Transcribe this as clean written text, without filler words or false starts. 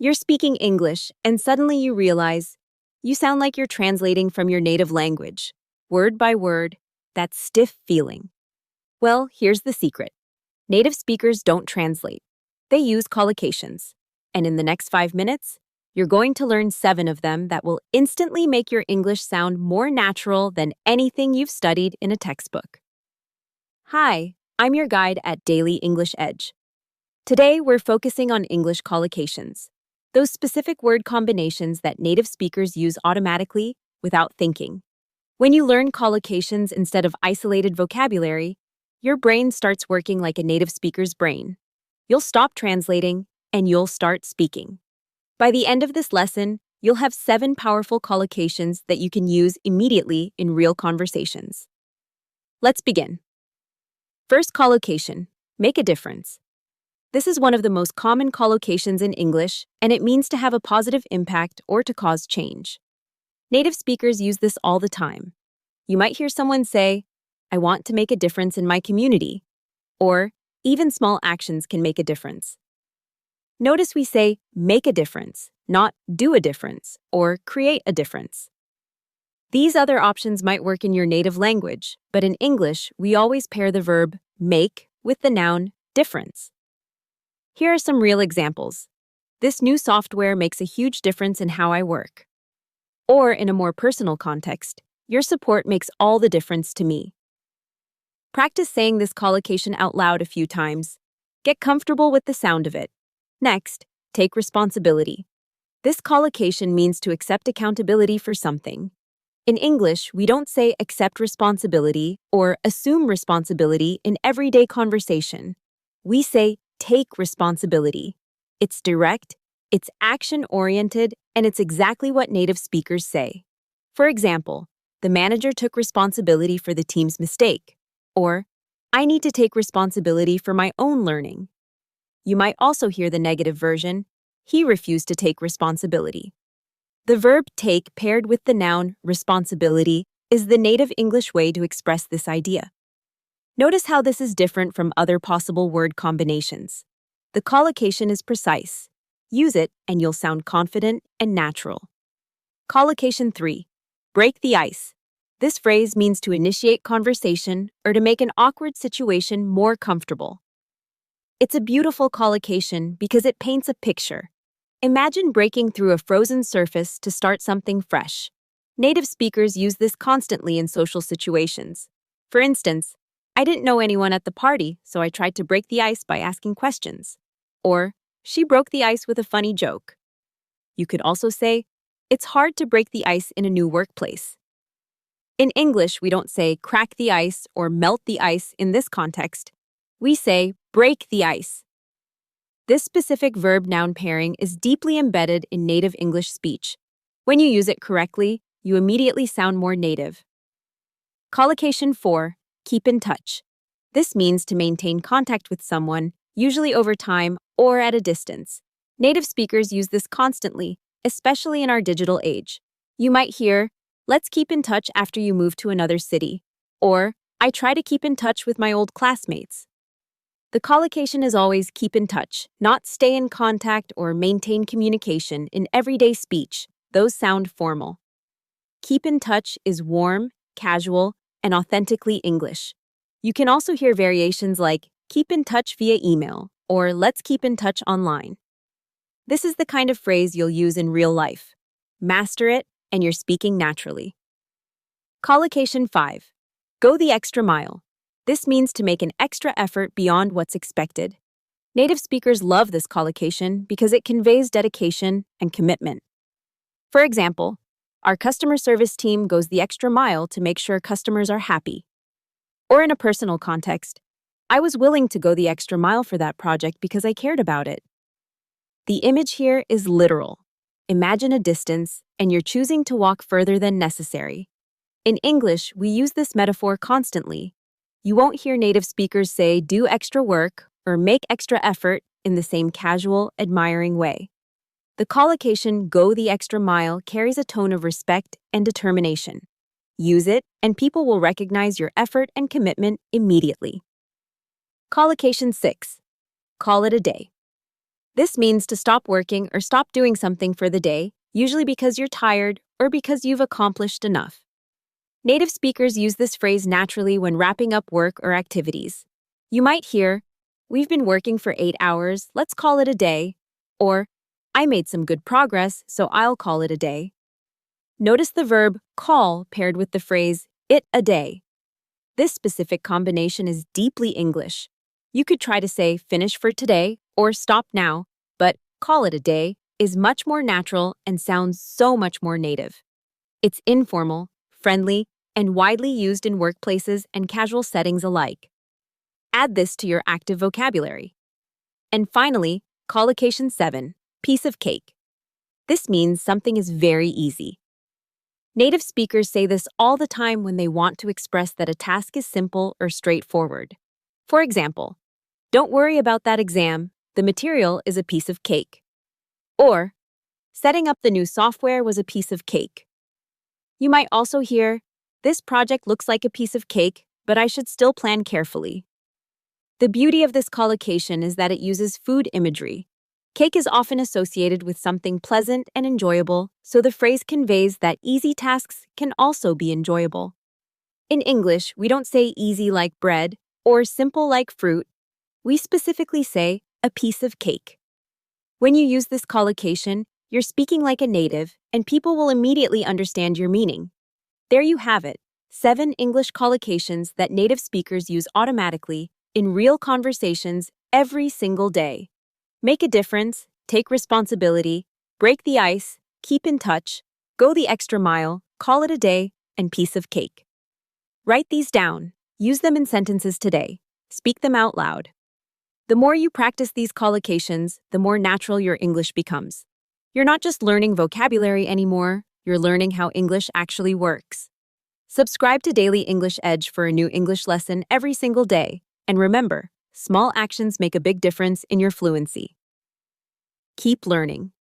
You're speaking English, and suddenly you realize you sound like you're translating from your native language, word by word, that stiff feeling. Well, here's the secret. Native speakers don't translate. They use collocations. And in the next 5 minutes, you're going to learn 7 of them that will instantly make your English sound more natural than anything you've studied in a textbook. Hi, I'm your guide at Daily English Edge. Today, we're focusing on English collocations, those specific word combinations that native speakers use automatically without thinking. When you learn collocations instead of isolated vocabulary, your brain starts working like a native speaker's brain. You'll stop translating, and you'll start speaking. By the end of this lesson, you'll have 7 powerful collocations that you can use immediately in real conversations. Let's begin. First collocation, make a difference. This is one of the most common collocations in English, and it means to have a positive impact or to cause change. Native speakers use this all the time. You might hear someone say, "I want to make a difference in my community," or "Even small actions can make a difference." Notice we say make a difference, not do a difference or create a difference. These other options might work in your native language, but in English, we always pair the verb make with the noun difference. Here are some real examples. This new software makes a huge difference in how I work. Or in a more personal context, your support makes all the difference to me. Practice saying this collocation out loud a few times. Get comfortable with the sound of it. Next, take responsibility. This collocation means to accept accountability for something. In English, we don't say accept responsibility or assume responsibility in everyday conversation. We say take responsibility. It's direct, it's action-oriented, and it's exactly what native speakers say. For example, the manager took responsibility for the team's mistake. Or, I need to take responsibility for my own learning. You might also hear the negative version, he refused to take responsibility. The verb take paired with the noun responsibility is the native English way to express this idea. Notice how this is different from other possible word combinations. The collocation is precise. Use it and you'll sound confident and natural. Collocation 3. Break the ice. This phrase means to initiate conversation or to make an awkward situation more comfortable. It's a beautiful collocation because it paints a picture. Imagine breaking through a frozen surface to start something fresh. Native speakers use this constantly in social situations. For instance, I didn't know anyone at the party, so I tried to break the ice by asking questions. Or, she broke the ice with a funny joke. You could also say, it's hard to break the ice in a new workplace. In English, we don't say crack the ice or melt the ice in this context. We say break the ice. This specific verb-noun pairing is deeply embedded in native English speech. When you use it correctly, you immediately sound more native. Collocation 4. Keep in touch. This means to maintain contact with someone, usually over time or at a distance. Native speakers use this constantly, especially in our digital age. You might hear, let's keep in touch after you move to another city, or I try to keep in touch with my old classmates. The collocation is always keep in touch, not stay in contact or maintain communication in everyday speech. Those sound formal. Keep in touch is warm, casual, and authentically English. You can also hear variations like keep in touch via email or let's keep in touch online. This is the kind of phrase you'll use in real life. Master it, and you're speaking naturally. Collocation 5. Go the extra mile. This means to make an extra effort beyond what's expected. Native speakers love this collocation because it conveys dedication and commitment. For example, our customer service team goes the extra mile to make sure customers are happy. Or in a personal context, I was willing to go the extra mile for that project because I cared about it. The image here is literal. Imagine a distance, and you're choosing to walk further than necessary. In English, we use this metaphor constantly. You won't hear native speakers say do extra work or make extra effort in the same casual, admiring way. The collocation go the extra mile carries a tone of respect and determination. Use it, and people will recognize your effort and commitment immediately. Collocation 6. Call it a day. This means to stop working or stop doing something for the day, usually because you're tired or because you've accomplished enough. Native speakers use this phrase naturally when wrapping up work or activities. You might hear, "We've been working for 8 hours, let's call it a day," or "I made some good progress, so I'll call it a day." Notice the verb call paired with the phrase it a day. This specific combination is deeply English. You could try to say finish for today or stop now, but call it a day is much more natural and sounds so much more native. It's informal, friendly, and widely used in workplaces and casual settings alike. Add this to your active vocabulary. And finally, Collocation 7, piece of cake. This means something is very easy. Native speakers say this all the time when they want to express that a task is simple or straightforward. For example, "Don't worry about that exam, the material is a piece of cake." Or, "Setting up the new software was a piece of cake." You might also hear, "This project looks like a piece of cake, but I should still plan carefully." The beauty of this collocation is that it uses food imagery. Cake is often associated with something pleasant and enjoyable, so the phrase conveys that easy tasks can also be enjoyable. In English, we don't say easy like bread or simple like fruit. We specifically say a piece of cake. When you use this collocation, you're speaking like a native, and people will immediately understand your meaning. There you have it, 7 English collocations that native speakers use automatically in real conversations every single day. Make a difference, take responsibility, break the ice, keep in touch, go the extra mile, call it a day, and piece of cake. Write these down, use them in sentences today, speak them out loud. The more you practice these collocations, the more natural your English becomes. You're not just learning vocabulary anymore, you're learning how English actually works. Subscribe to Daily English Edge for a new English lesson every single day. And remember, small actions make a big difference in your fluency. Keep learning.